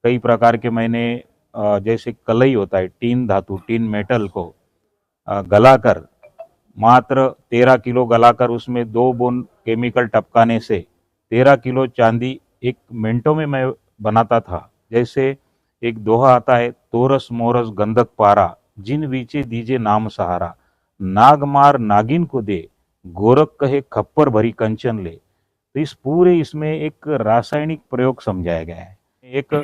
कई प्रकार के मैंने जैसे कलई होता है, टीन धातु, टीन मेटल को गलाकर, मात्र 13 किलो गलाकर उसमें 2 बूंद केमिकल टपकाने से 13 किलो चांदी एक मिनटों में मैं बनाता था। जैसे एक दोहा आता है, तोरस मोरस गंधक पारा, जिन वीचे दीजे नाम सहारा, नाग मार नागिन को दे, गोरख कहे खप्पर भरी कंचन ले। तो इस पूरे इसमें एक रासायनिक प्रयोग समझाया गया है, एक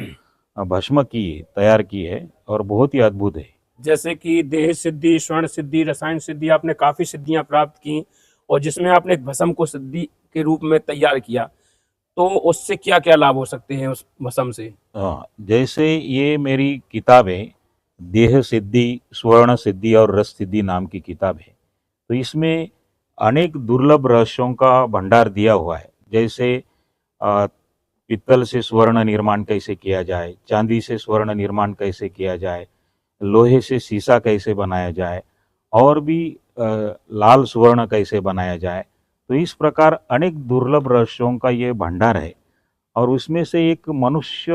भस्म की तैयार की है और बहुत ही अद्भुत है। जैसे कि देह सिद्धि, स्वर्ण सिद्धि, रसायन सिद्धि, आपने काफी सिद्धियां प्राप्त की और जिसमें आपने एक भस्म को सिद्धि के रूप में तैयार किया, तो उससे क्या क्या लाभ हो सकते हैं उस भस्म से? हाँ, जैसे ये मेरी किताब है, देह सिद्धि, स्वर्ण सिद्धि और रस सिद्धि नाम की किताब है। तो इसमें अनेक दुर्लभ रहस्यों का भंडार दिया हुआ है। जैसे अ, पित्तल से स्वर्ण निर्माण कैसे किया जाए, चांदी से स्वर्ण निर्माण कैसे किया जाए, लोहे से शीशा कैसे बनाया जाए, और भी लाल स्वर्ण कैसे बनाया जाए। तो इस प्रकार अनेक दुर्लभ रहस्यों का ये भंडार है। और उसमें से एक मनुष्य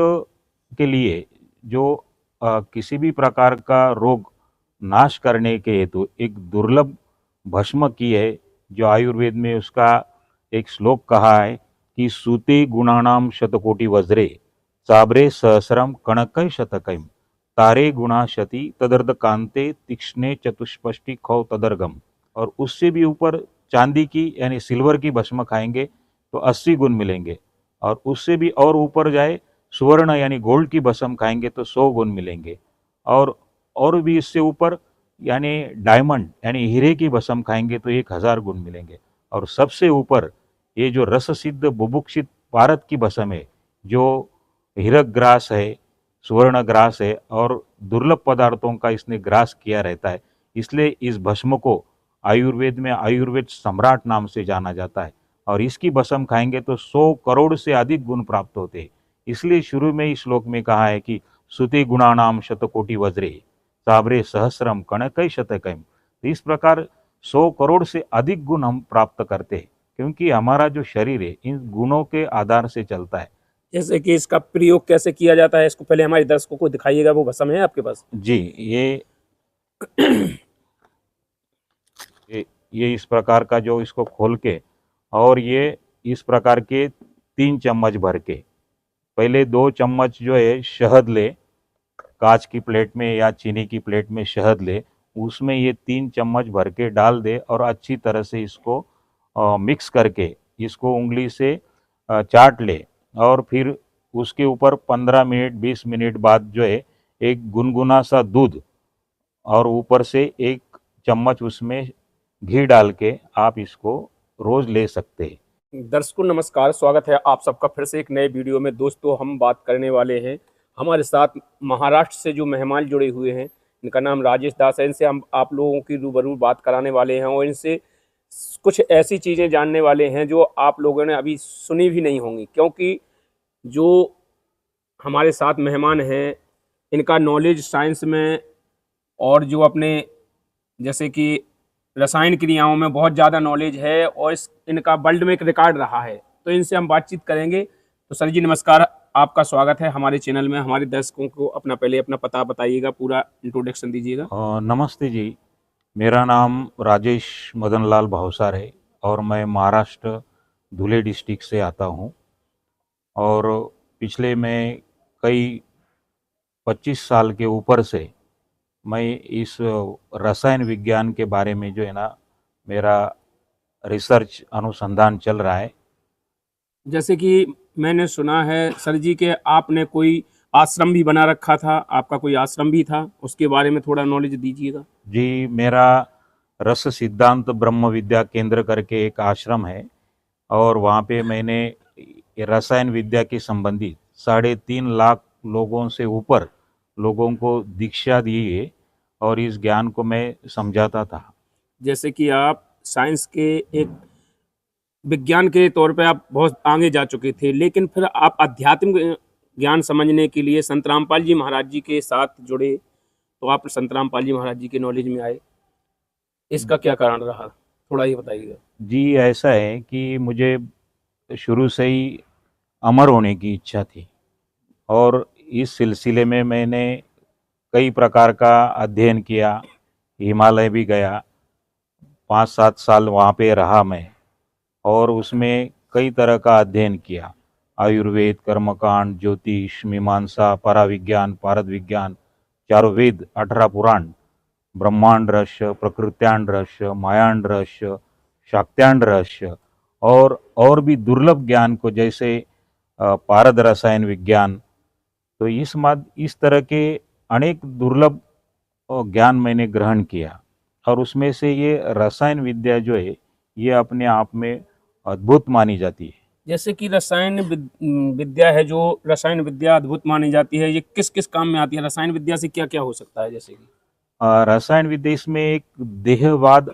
के लिए जो किसी भी प्रकार का रोग नाश करने के हेतु एक दुर्लभ भस्म की है, जो आयुर्वेद में उसका एक श्लोक कहा है कि सूते गुणानाम शतकोटि वज्रे, चाबरे सहस्रम कणकय शतकम, तारे गुणा शति तदर्ध कांते तीक्ष्णे चतुष्पष्टि खौ तदर्गम। और उससे भी ऊपर चांदी की यानी सिल्वर की भस्म खाएंगे तो 80 गुण मिलेंगे, और उससे भी और ऊपर जाए स्वर्ण यानी गोल्ड की भस्म खाएंगे तो 100 गुण मिलेंगे, और भी इससे ऊपर यानी डायमंड यानी हीरे की भस्म खाएंगे तो 1000 गुण मिलेंगे। और सबसे ऊपर ये जो रस सिद्ध बुभुक्षित पारद की भस्म है, जो हीरक ग्रास है, स्वर्ण ग्रास है, और दुर्लभ पदार्थों का इसने ग्रास किया रहता है, इसलिए इस भस्म को आयुर्वेद में आयुर्वेद सम्राट नाम से जाना जाता है। और इसकी भस्म खाएंगे तो 100 करोड़ से अधिक गुण प्राप्त होते हैं। इसलिए शुरू में इस श्लोक में कहा है कि सुति गुणानाम शतकोटि वज्रे, साबरे सहस्रम कणकई शतकम। तो इस प्रकार 100 करोड़ से अधिक गुण हम प्राप्त करते हैं, क्योंकि हमारा जो शरीर है इन गुणों के आधार से चलता है। जैसे कि इसका प्रयोग कैसे किया जाता है, इसको पहले हमारे दर्शकों को दिखाइएगा। वो भस्म है आपके पास? जी, ये इस प्रकार का, जो इसको खोल के, और ये इस प्रकार के 3 चम्मच भर के, पहले 2 चम्मच जो है शहद ले, कांच की प्लेट में या चीनी की प्लेट में शहद ले, उसमें ये 3 चम्मच भर के डाल दे और अच्छी तरह से इसको मिक्स करके इसको उंगली से चाट ले। और फिर उसके ऊपर 15 मिनट 20 मिनट बाद जो है एक गुनगुना सा दूध, और ऊपर से 1 चम्मच उसमें घी डाल के आप इसको रोज ले सकते हैं। दर्शकों नमस्कार, स्वागत है आप सबका फिर से एक नए वीडियो में। दोस्तों, हम बात करने वाले हैं, हमारे साथ महाराष्ट्र से जो मेहमान जुड़े हुए हैं, इनका नाम राजेश दास है। इनसे हम आप लोगों की रूबरू बात कराने वाले हैं और इनसे कुछ ऐसी चीज़ें जानने वाले हैं जो आप लोगों ने अभी सुनी भी नहीं होंगी, क्योंकि जो हमारे साथ मेहमान हैं, इनका नॉलेज साइंस में और जो अपने जैसे कि रसायन क्रियाओं में बहुत ज़्यादा नॉलेज है, और इनका वर्ल्ड में एक रिकॉर्ड रहा है। तो इनसे हम बातचीत करेंगे। तो सर जी नमस्कार, आपका स्वागत है हमारे चैनल में। हमारे दर्शकों को पहले अपना पता बताइएगा, पूरा इंट्रोडक्शन दीजिएगा। नमस्ते जी, मेरा नाम राजेश मदन लाल भावसार है और मैं महाराष्ट्र धुले डिस्ट्रिक्ट से आता हूँ। और पिछले मैं कई 25 साल के ऊपर से मैं इस रसायन विज्ञान के बारे में जो है ना, मेरा रिसर्च अनुसंधान चल रहा है। जैसे कि मैंने सुना है सर जी के आपने कोई आश्रम भी बना रखा था, आपका कोई आश्रम भी था, उसके बारे में थोड़ा नॉलेज दीजिएगा। जी, मेरा रस सिद्धांत ब्रह्म विद्या केंद्र करके एक आश्रम है, और वहाँ पे मैंने ये रसायन विद्या के संबंधित 3.5 लाख लोगों से ऊपर लोगों को दीक्षा दी है, और इस ज्ञान को मैं समझाता था। जैसे कि आप साइंस के एक विज्ञान के तौर पे आप बहुत आगे जा चुके थे, लेकिन फिर आप आध्यात्मिक ज्ञान समझने के लिए संत रामपाल जी महाराज जी के साथ जुड़े, तो आप संत रामपाल जी महाराज जी के नॉलेज में आए। इसका क्या कारण रहा, थोड़ा ये बताइएगा। जी, ऐसा है कि मुझे शुरू से ही अमर होने की इच्छा थी, और इस सिलसिले में मैंने कई प्रकार का अध्ययन किया, हिमालय भी गया, 5-7 साल वहाँ पे रहा मैं और उसमें कई तरह का अध्ययन किया। आयुर्वेद, कर्मकांड, ज्योतिष, मीमांसा, पराविज्ञान, पारद विज्ञान, चारों वेद, 18 पुराण, ब्रह्मांड रहस्य, प्रकृत्यांड रहस्य, मायांड रहस्य, शाक्त्यांड रहस्य और भी दुर्लभ ज्ञान को जैसे पारद रसायन विज्ञान। तो इस तरह के अनेक दुर्लभ ज्ञान मैंने ग्रहण किया और उसमें से ये रसायन विद्या जो है ये अपने आप में अद्भुत मानी जाती है। जैसे कि विद्या है, जो रसायन विद्या अद्भुत मानी जाती है, ये किस किस काम में आती है? रसायन विद्या से क्या क्या हो सकता है? जैसे कि रसायन विद्या इसमें एक देहवाद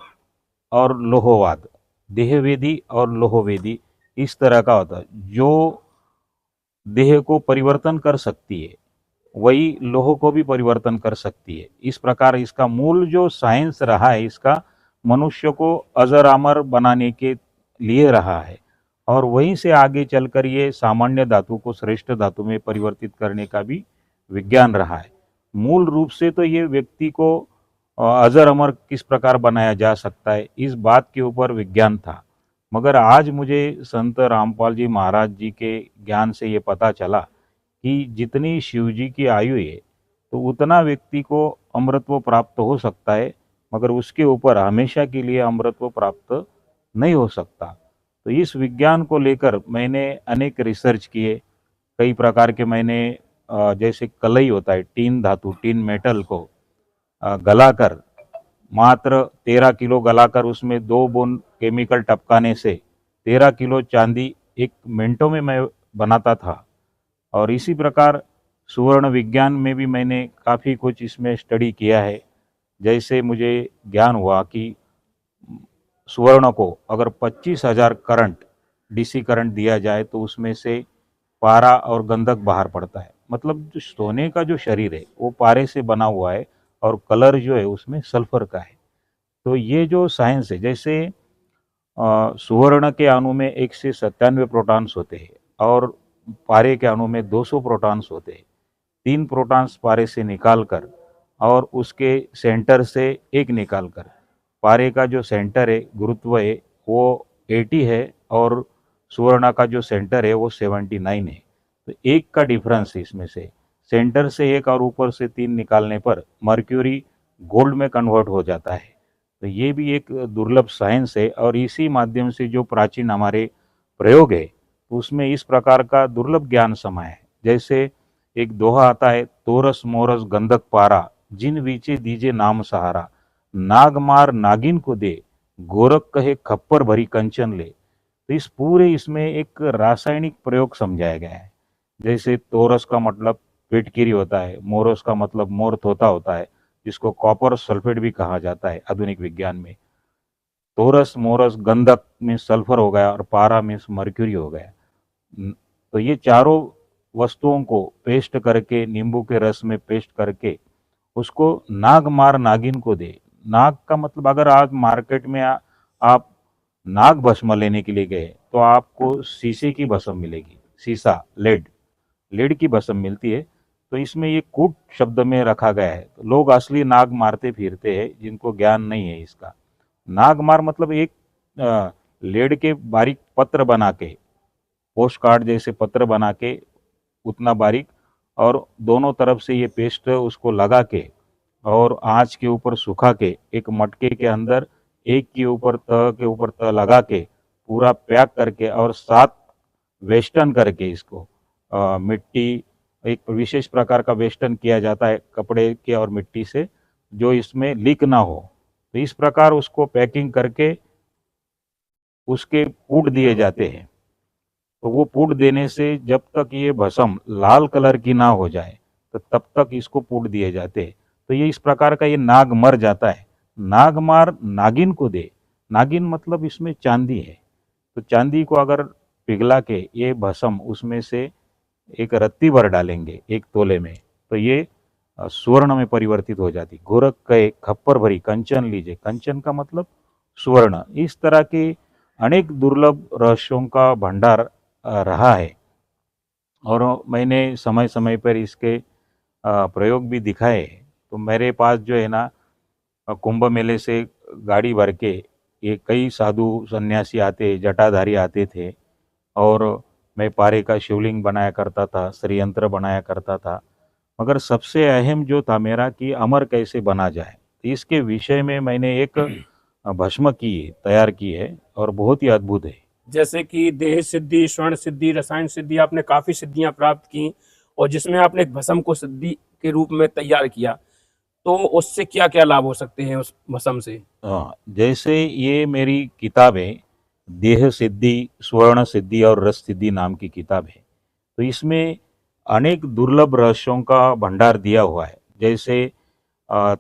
और लोहवाद, देहवेदी और लोहवेदी इस तरह का होता है। जो देह को परिवर्तन कर सकती है वही लोह को भी परिवर्तन कर सकती है। इस प्रकार इसका मूल जो साइंस रहा है इसका मनुष्य को अजर अमर बनाने के लिए रहा है और वहीं से आगे चलकर ये सामान्य धातु को श्रेष्ठ धातु में परिवर्तित करने का भी विज्ञान रहा है। मूल रूप से तो ये व्यक्ति को अजर अमर किस प्रकार बनाया जा सकता है इस बात के ऊपर विज्ञान था, मगर आज मुझे संत रामपाल जी महाराज जी के ज्ञान से ये पता चला कि जितनी शिव जी की आयु है तो उतना व्यक्ति को अमृतत्व प्राप्त हो सकता है, मगर उसके ऊपर हमेशा के लिए अमृतत्व प्राप्त नहीं हो सकता। तो इस विज्ञान को लेकर मैंने अनेक रिसर्च किए, कई प्रकार के मैंने जैसे कलई होता है, टीन धातु, टीन मेटल को गलाकर मात्र 13 किलो गलाकर उसमें 2 बूंद केमिकल टपकाने से 13 किलो चांदी 1 मिनटों में मैं बनाता था। और इसी प्रकार सुवर्ण विज्ञान में भी मैंने काफ़ी कुछ इसमें स्टडी किया है। जैसे मुझे ज्ञान हुआ कि सुवर्ण को अगर 25,000 करंट डीसी करंट दिया जाए तो उसमें से पारा और गंधक बाहर पड़ता है। मतलब जो सोने का जो शरीर है वो पारे से बना हुआ है और कलर जो है उसमें सल्फर का है। तो ये जो साइंस है, जैसे सुवर्ण के अणु में 1 से 97 प्रोटॉन्स होते हैं और पारे के अणु में 200 प्रोटॉन्स होते हैं। 3 प्रोटॉन्स पारे से निकालकर और उसके सेंटर से एक निकालकर, पारे का जो सेंटर है, गुरुत्व है, वो 80 है और सुवर्ण का जो सेंटर है वो 79 है। तो एक का डिफरेंस इसमें से सेंटर से एक और ऊपर से 3 निकालने पर मर्क्यूरी गोल्ड में कन्वर्ट हो जाता है। तो ये भी एक दुर्लभ साइंस है और इसी माध्यम से जो प्राचीन हमारे प्रयोग है तो उसमें इस प्रकार का दुर्लभ ज्ञान समाया है। जैसे एक दोहा आता है, तोरस मोरस गंधक पारा, जिन वीचे दीजे नाम सहारा, नाग मार नागिन को दे, गोरख कहे खप्पर भरी कंचन ले। तो इस पूरे इसमें एक रासायनिक प्रयोग समझाया गया है। जैसे तोरस का मतलब पेटकिरी होता है, मोरस का मतलब मोर तोता होता है, जिसको कॉपर सल्फेट भी कहा जाता है आधुनिक विज्ञान में। तोरस मोरस गंधक में सल्फर हो गया और पारा में मर्क्यूरी हो गया। तो ये चारों वस्तुओं को पेस्ट करके, नींबू के रस में पेस्ट करके उसको नाग मार नागिन को दे। नाग का मतलब अगर आज मार्केट में आप नाग भस्म लेने के लिए गए तो आपको शीशे की भस्म मिलेगी, शीशा, लेड की भस्म मिलती है। तो इसमें ये कूट शब्द में रखा गया है। तो लोग असली नाग मारते फिरते हैं जिनको ज्ञान नहीं है इसका। नाग मार मतलब एक लेड के बारीक पत्र बना के, पोस्ट कार्ड जैसे पत्र बना के उतना बारीक, और दोनों तरफ से ये पेस्ट उसको लगा के और आँच के ऊपर सुखा के एक मटके के अंदर एक के ऊपर तह लगा के पूरा पैक करके और 7 वेस्टर्न करके इसको मिट्टी, एक विशेष प्रकार का वेस्टर्न किया जाता है कपड़े के और मिट्टी से, जो इसमें लीक ना हो। तो इस प्रकार उसको पैकिंग करके उसके पुट दिए जाते हैं। तो वो पुट देने से जब तक ये भस्म लाल कलर की ना हो जाए तो तब तक इसको पुट दिए जाते हैं। तो ये इस प्रकार का ये नाग मर जाता है। नाग मार नागिन को दे, नागिन मतलब इसमें चांदी है। तो चांदी को अगर पिघला के ये भस्म उसमें से एक रत्ती भर डालेंगे 1 तोले में, तो ये सुवर्ण में परिवर्तित हो जाती। गोरख कहे खप्पर भरी कंचन लीजिए, कंचन का मतलब सुवर्ण। इस तरह के अनेक दुर्लभ रहस्यों का भंडार रहा है। और मैंने समय समय पर इसके प्रयोग भी दिखाए। तो मेरे पास जो है ना कुंभ मेले से गाड़ी भर के ये कई साधु सन्यासी आते, जटाधारी आते थे और मैं पारे का शिवलिंग बनाया करता था, श्रीयंत्र बनाया करता था। मगर सबसे अहम जो था मेरा कि अमर कैसे बना जाए, तो इसके विषय में मैंने एक भस्म तैयार की है और बहुत ही अद्भुत है। जैसे कि देह सिद्धि, स्वर्ण सिद्धि, रसायन सिद्धि, आपने काफी सिद्धियां प्राप्त की और जिसमें आपने एक भस्म को सिद्धि के रूप में तैयार किया, तो उससे क्या क्या लाभ हो सकते हैं उस भस्म से? जैसे ये मेरी किताब है, देह सिद्धि, स्वर्ण सिद्धि और रस सिद्धि नाम की किताब है। तो इसमें अनेक दुर्लभ रहस्यों का भंडार दिया हुआ है। जैसे अ,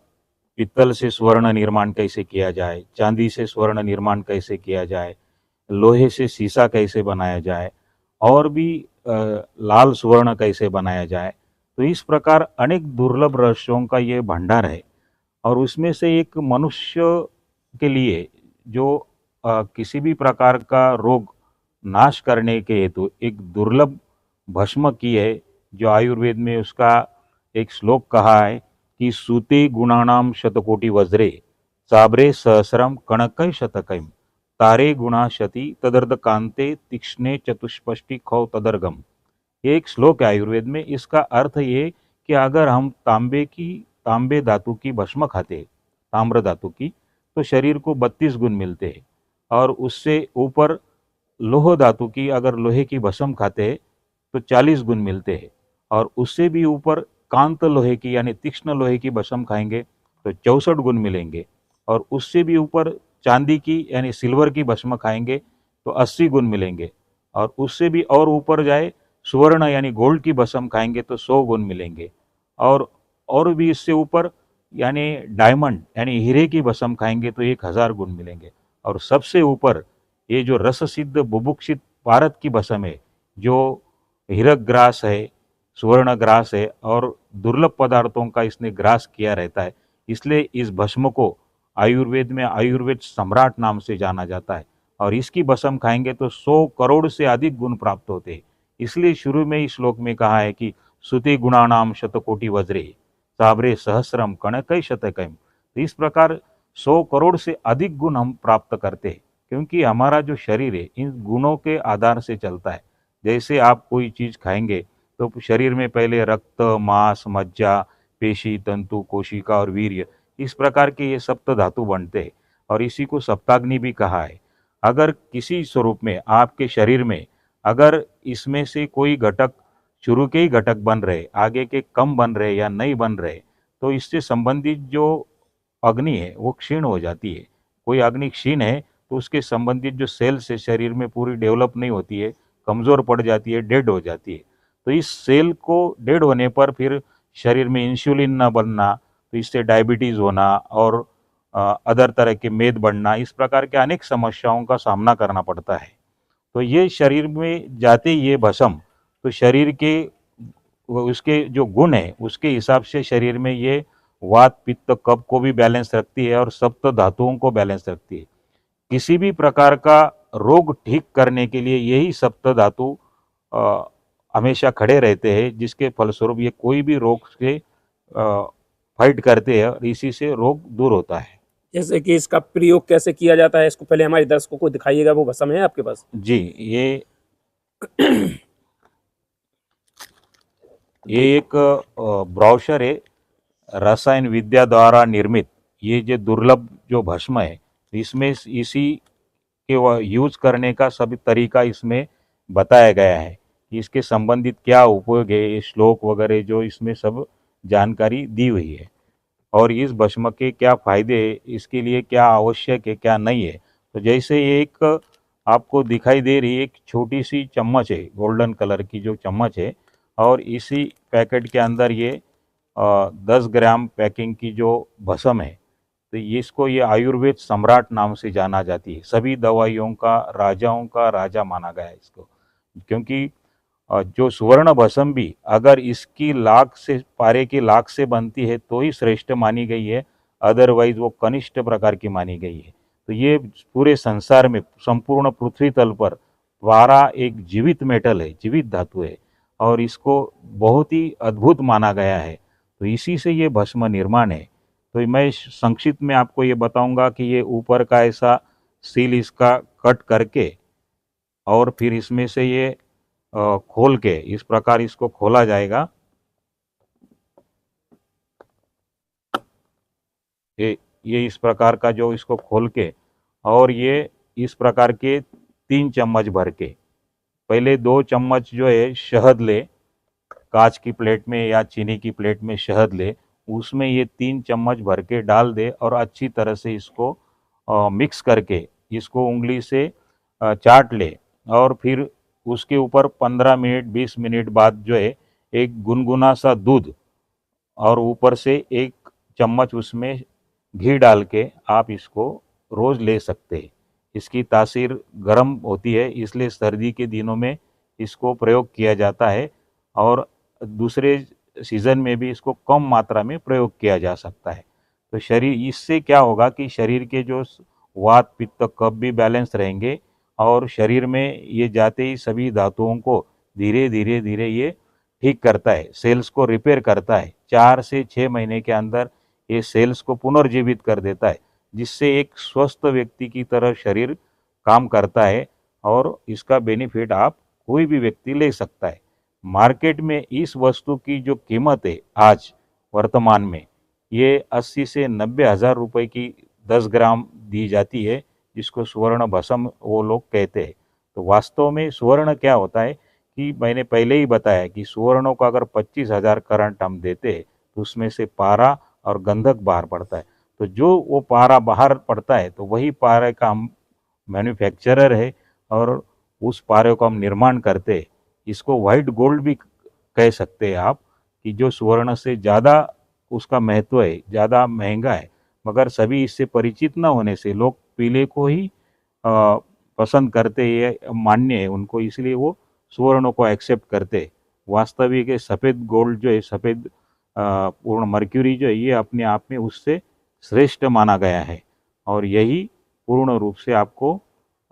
पित्तल से स्वर्ण निर्माण कैसे किया जाए, चांदी से स्वर्ण निर्माण कैसे किया जाए, लोहे से शीशा कैसे बनाया जाए और भी लाल स्वर्ण कैसे बनाया जाए। तो इस प्रकार अनेक दुर्लभ रहस्यों का ये भंडार है। और उसमें से एक मनुष्य के लिए जो किसी भी प्रकार का रोग नाश करने के हेतु एक दुर्लभ भस्म की है, जो आयुर्वेद में उसका एक श्लोक कहा है कि सूते गुणानाम शतकोटि वज्रे चाबरे सहस्रम कणकै शतकैम तारे गुणा शती तदर्ध कांते तीक्ष्णे चतुष्पष्टि खौ तदर्गम। ये एक श्लोक है आयुर्वेद में। इसका अर्थ ये कि अगर हम तांबे धातु की भस्म खाते, ताम्र धातु की, तो शरीर को 32 गुण मिलते हैं। और उससे ऊपर लोह धातु की अगर लोहे की भस्म खाते हैं तो 40 गुण मिलते हैं। और उससे भी ऊपर कांत लोहे की यानी तीक्ष्ण लोहे की भस्म खाएंगे तो 64 गुण मिलेंगे। और उससे भी ऊपर चांदी की यानी सिल्वर की भस्म खाएंगे तो 80 गुण मिलेंगे। और उससे भी और ऊपर जाए स्वर्ण यानी गोल्ड की भस्म खाएंगे तो 100 गुण मिलेंगे। और भी इससे ऊपर यानी डायमंड यानी हीरे की भस्म खाएंगे तो 1000 गुण मिलेंगे। और सबसे ऊपर ये जो रस सिद्ध बुभुक्षित पारद की भस्म है, जो हीरक ग्रास है, सुवर्ण ग्रास है और दुर्लभ पदार्थों का इसने ग्रास किया रहता है, इसलिए इस भस्म को आयुर्वेद में आयुर्वेद सम्राट नाम से जाना जाता है। और इसकी भस्म खाएंगे तो 100 करोड़ से अधिक गुण प्राप्त होते हैं। इसलिए शुरू में ही श्लोक में कहा है कि सुति गुणानाम शतकोटि वज्रे साबरे सहस्रम कणकै शतकैम। तो इस प्रकार 100 करोड़ से अधिक गुण हम प्राप्त करते हैं, क्योंकि हमारा जो शरीर है इन गुणों के आधार से चलता है। जैसे आप कोई चीज़ खाएंगे तो शरीर में पहले रक्त, मांस, मज्जा, पेशी, तंतु, कोशिका और वीर्य, इस प्रकार के ये सप्त धातु बनते हैं। और इसी को सप्ताग्नि भी कहा है। अगर किसी स्वरूप में आपके शरीर में अगर इसमें से कोई घटक, शुरू के ही घटक बन रहे, आगे के कम बन रहे या नहीं बन रहे, तो इससे संबंधित जो अग्नि है वो क्षीण हो जाती है। कोई अग्नि क्षीण है तो उसके संबंधित जो सेल्स है शरीर में पूरी डेवलप नहीं होती है, कमज़ोर पड़ जाती है, डेड हो जाती है। तो इस सेल को डेड होने पर फिर शरीर में इंसुलिन ना बनना, तो इससे डायबिटीज़ होना और अदर तरह के मेद बढ़ना, इस प्रकार के अनेक समस्याओं का सामना करना पड़ता है। तो ये शरीर में जाते ही ये भस्म, तो शरीर के उसके जो गुण है उसके हिसाब से शरीर में ये वात, पित्त, कफ को भी बैलेंस रखती है और सप्त धातुओं को बैलेंस रखती है। किसी भी प्रकार का रोग ठीक करने के लिए यही सप्त धातु अ, हमेशा खड़े रहते हैं, जिसके फलस्वरूप ये कोई भी रोग से फाइट करते हैं और इसी से रोग दूर होता है। जैसे कि इसका प्रयोग कैसे किया जाता है, इसको पहले हमारे दर्शकों को दिखाइएगा। वो भस्म है आपके पास? जी, ये एक ब्राउशर है, रसायन विद्या द्वारा निर्मित। ये जो दुर्लभ जो भस्म है, इसमें इसी के यूज करने का सभी तरीका इसमें बताया गया है कि इसके संबंधित क्या उपयोग है, ये श्लोक वगैरह जो इसमें सब जानकारी दी हुई है। और इस भस्म के क्या फायदे हैं, इसके लिए क्या आवश्यक है क्या नहीं है। तो जैसे एक आपको दिखाई दे रही एक छोटी सी चम्मच है, गोल्डन कलर की जो चम्मच है, और इसी पैकेट के अंदर ये 10 ग्राम पैकिंग की जो भस्म है, तो ये इसको ये आयुर्वेद सम्राट नाम से जाना जाती है। सभी दवाइयों का, राजाओं का राजा माना गया है इसको। क्योंकि जो सुवर्ण भस्म भी अगर इसकी लाख से, पारे की लाख से बनती है तो ही श्रेष्ठ मानी गई है, अदरवाइज वो कनिष्ठ प्रकार की मानी गई है। तो ये पूरे संसार में, संपूर्ण पृथ्वी तल पर पारा एक जीवित मेटल है, जीवित धातु है। और इसको बहुत ही अद्भुत माना गया है। तो इसी से ये भस्म निर्माण है। तो मैं संक्षिप्त में आपको ये बताऊंगा कि ये ऊपर का ऐसा सील इसका कट करके और फिर इसमें से ये खोल के इस प्रकार इसको खोला जाएगा। ये इस प्रकार का जो इसको खोल के और ये इस प्रकार के 3 चम्मच भर के, पहले 2 चम्मच जो है शहद ले, कांच की प्लेट में या चीनी की प्लेट में शहद ले, उसमें ये 3 चम्मच भर के डाल दे और अच्छी तरह से इसको मिक्स करके इसको उंगली से चाट ले। और फिर उसके ऊपर 15 मिनट 20 मिनट बाद जो है एक गुनगुना सा दूध और ऊपर से 1 चम्मच उसमें घी डाल के आप इसको रोज़ ले सकते हैं। इसकी तासीर गर्म होती है, इसलिए सर्दी के दिनों में इसको प्रयोग किया जाता है और दूसरे सीज़न में भी इसको कम मात्रा में प्रयोग किया जा सकता है। तो शरीर इससे क्या होगा कि शरीर के जो वात पित्त कफ भी बैलेंस रहेंगे और शरीर में ये जाते ही सभी धातुओं को धीरे धीरे धीरे ये ठीक करता है, सेल्स को रिपेयर करता है। 4 से 6 महीने के अंदर ये सेल्स को पुनर्जीवित कर देता है, जिससे एक स्वस्थ व्यक्ति की तरह शरीर काम करता है और इसका बेनिफिट आप कोई भी व्यक्ति ले सकता है। मार्केट में इस वस्तु की जो कीमत है आज वर्तमान में, ये 80 से 90 हज़ार रुपये की 10 ग्राम दी जाती है, जिसको स्वर्ण भस्म वो लोग कहते हैं। तो वास्तव में स्वर्ण क्या होता है कि मैंने पहले ही बताया कि सुवर्णों को अगर 25,000 करंट हम देते हैं तो उसमें से पारा और गंधक बाहर पड़ता है। तो जो वो पारा बाहर पड़ता है तो वही पारे का हम मैन्युफैक्चरर है और उस पारे को हम निर्माण करते हैं। इसको वाइट गोल्ड भी कह सकते हैं आप, कि जो स्वर्ण से ज़्यादा उसका महत्व है, ज़्यादा महंगा है, मगर सभी इससे परिचित न होने से लोग पीले को ही पसंद करते हैं, मान्य है उनको, इसलिए वो सुवर्णों को एक्सेप्ट करते। वास्तविक सफ़ेद गोल्ड जो है, सफ़ेद पूर्ण मर्क्यूरी जो है, ये अपने आप में उससे श्रेष्ठ माना गया है और यही पूर्ण रूप से आपको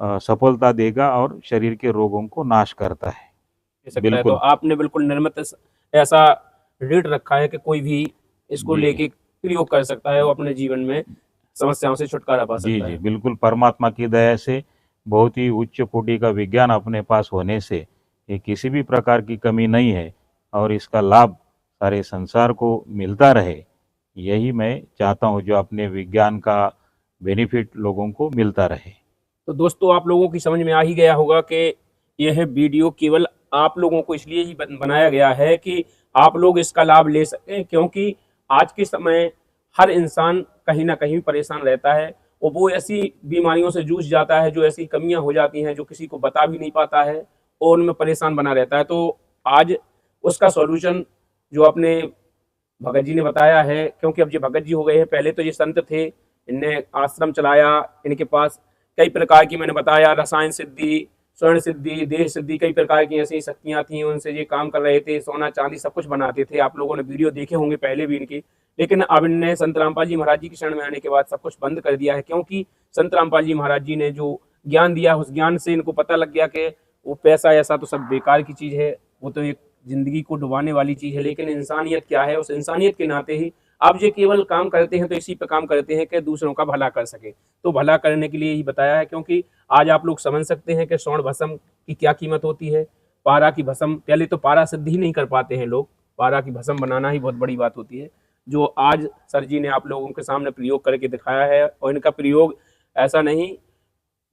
सफलता देगा और शरीर के रोगों को नाश करता है। सकता है। बिल्कुल। तो आपने बिल्कुल निर्मित ऐसा रेट रखा है कि कोई भी इसको जी, लेके प्रयोग कर सकता है और अपने जीवन में समस्याओं से छुटकारा पा जी सकता जी है। बिल्कुल। परमात्मा की दया से बहुत ही उच्च कोटि का विज्ञान अपने पास होने से ये किसी भी प्रकार की कमी नहीं है और इसका लाभ सारे संसार को मिलता रहे, यही मैं चाहता हूँ, जो अपने विज्ञान का बेनिफिट लोगों को मिलता रहे। तो दोस्तों, आप लोगों की समझ में आ ही गया होगा कि यह वीडियो केवल आप लोगों को इसलिए ही बनाया गया है कि आप लोग इसका लाभ ले सकें, क्योंकि आज के समय हर इंसान कहीं ना कहीं परेशान रहता है और वो ऐसी बीमारियों से जूझ जाता है, जो ऐसी कमियां हो जाती हैं जो किसी को बता भी नहीं पाता है और उनमें परेशान बना रहता है। तो आज उसका सॉल्यूशन जो अपने भगत जी ने बताया है, क्योंकि अब ये भगत जी हो गए हैं, पहले तो ये संत थे, इनने आश्रम चलाया, इनके पास कई प्रकार की, मैंने बताया, रसायन सिद्धि, स्वर्ण सिद्धि, देह सिद्धि, कई प्रकार की ऐसी शक्तियां थी, उनसे ये काम कर रहे थे, सोना चांदी सब कुछ बनाते थे। आप लोगों ने वीडियो देखे होंगे पहले भी इनकी, लेकिन अब इनने संत रामपाल जी महाराज जी की शरण में आने के बाद सब कुछ बंद कर दिया है, क्योंकि संत रामपाल जी महाराज जी ने जो ज्ञान दिया, उस ज्ञान से इनको पता लग गया कि वो पैसा ऐसा तो सब बेकार की चीज है, वो तो एक जिंदगी को डुबाने वाली चीज है, लेकिन इंसानियत क्या है, उस इंसानियत के नाते ही आप जो केवल काम करते हैं तो इसी पे काम करते हैं कि दूसरों का भला कर सके। तो भला करने के लिए ही बताया है, क्योंकि आज आप लोग समझ सकते हैं कि स्वर्ण भस्म की क्या कीमत होती है। पारा की भस्म, पहले तो पारा सिद्ध ही नहीं कर पाते हैं लोग, पारा की भस्म बनाना ही बहुत बड़ी बात होती है, जो आज सर जी ने आप लोगों के सामने प्रयोग करके दिखाया है। और इनका प्रयोग ऐसा नहीं,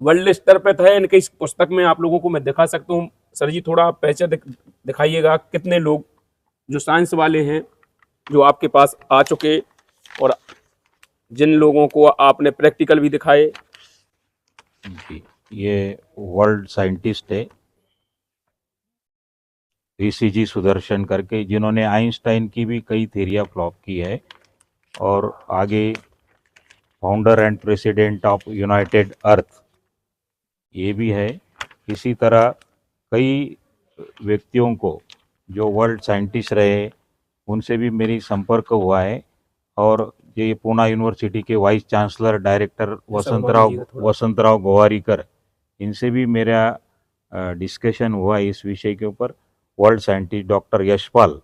वर्ल्ड स्तर पे है। इनके इस पुस्तक में आप लोगों को मैं दिखा सकता हूँ। सर जी थोड़ा पैसे दिखाइएगा, कितने लोग जो साइंस वाले हैं जो आपके पास आ चुके और जिन लोगों को आपने प्रैक्टिकल भी दिखाए। जी, ये वर्ल्ड साइंटिस्ट है ईसीजी सुदर्शन करके, जिन्होंने आइंस्टाइन की भी कई थेरिया फ्लॉप की है और आगे founder and president of United Earth ये भी है। इसी तरह कई व्यक्तियों को जो वर्ल्ड साइंटिस्ट रहे उनसे भी मेरी संपर्क हुआ है और ये पूना यूनिवर्सिटी के vice chancellor director Vasantrao Gowariker, इनसे भी मेरा डिस्कशन हुआ इस विषय के ऊपर वर्ल्ड साइंटिस्ट डॉक्टर यशपाल,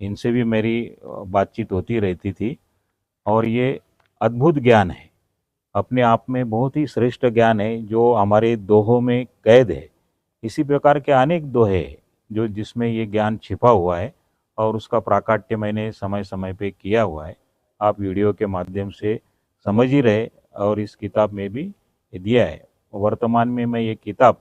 इनसे भी मेरी बातचीत होती रहती थी। और ये अद्भुत ज्ञान है, अपने आप में बहुत ही श्रेष्ठ ज्ञान है जो हमारे दोहों में कैद है। इसी प्रकार के अनेक दोहे हैं जो जिसमें ये ज्ञान छिपा हुआ है और उसका प्राकट्य मैंने समय समय पे किया हुआ है। आप वीडियो के माध्यम से समझ ही रहे और इस किताब में भी दिया है। वर्तमान में मैं ये किताब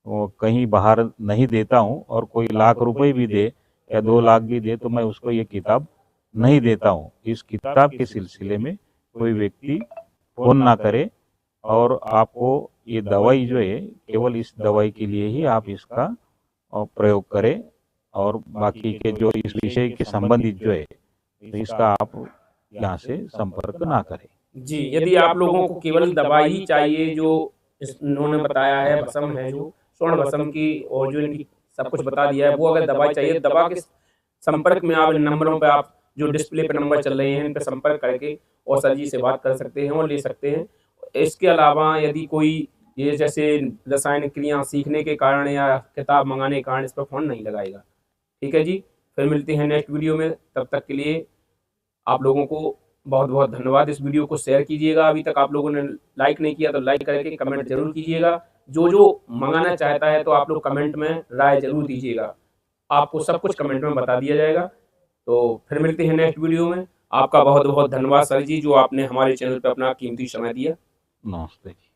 कहीं बाहर नहीं देता हूँ, और कोई लाख रुपए भी दे या 2 लाख भी दे तो मैं उसको ये किताब नहीं देता हूँ। इस किताब के सिलसिले में कोई व्यक्ति फ़ोन ना करे, और आपको ये दवाई जो है केवल इस दवाई के लिए ही आप इसका प्रयोग करें, और बाकी के जो इस विषय के संबंधित जो है तो इसका आप यहाँ से संपर्क ना करें। जी, यदि आप लोगों को केवल दवाई ही चाहिए जो इन्होंने बताया है, भस्म है जो स्वर्ण भस्म की, और जो इनकी सब कुछ बता दिया है, वो अगर दवाई चाहिए, दवा के संपर्क में आप इन नंबरों पे, आप जो डिस्प्ले पे नंबर चल रहे हैं, इन पे संपर्क करके और सर जी से बात कर सकते हैं और ले सकते हैं। इसके अलावा यदि कोई ये जैसे रासायनिक क्रिया सीखने के कारण या किताब मंगाने के कारण इस पर फ़ोन नहीं लगाएगा। ठीक है जी, फिर मिलते हैं नेक्स्ट वीडियो में। तब तक के लिए आप लोगों को बहुत बहुत धन्यवाद। इस वीडियो को शेयर कीजिएगा, अभी तक आप लोगों ने लाइक नहीं किया तो लाइक करके कमेंट जरूर कीजिएगा। जो जो मंगाना चाहता है तो आप लोग कमेंट में राय जरूर दीजिएगा, आपको सब कुछ कमेंट में बता दिया जाएगा। तो फिर मिलते हैं नेक्स्ट वीडियो में। आपका बहुत बहुत धन्यवाद सर जी, जो आपने हमारे चैनल पर अपना कीमती समय दिया। नमस्ते।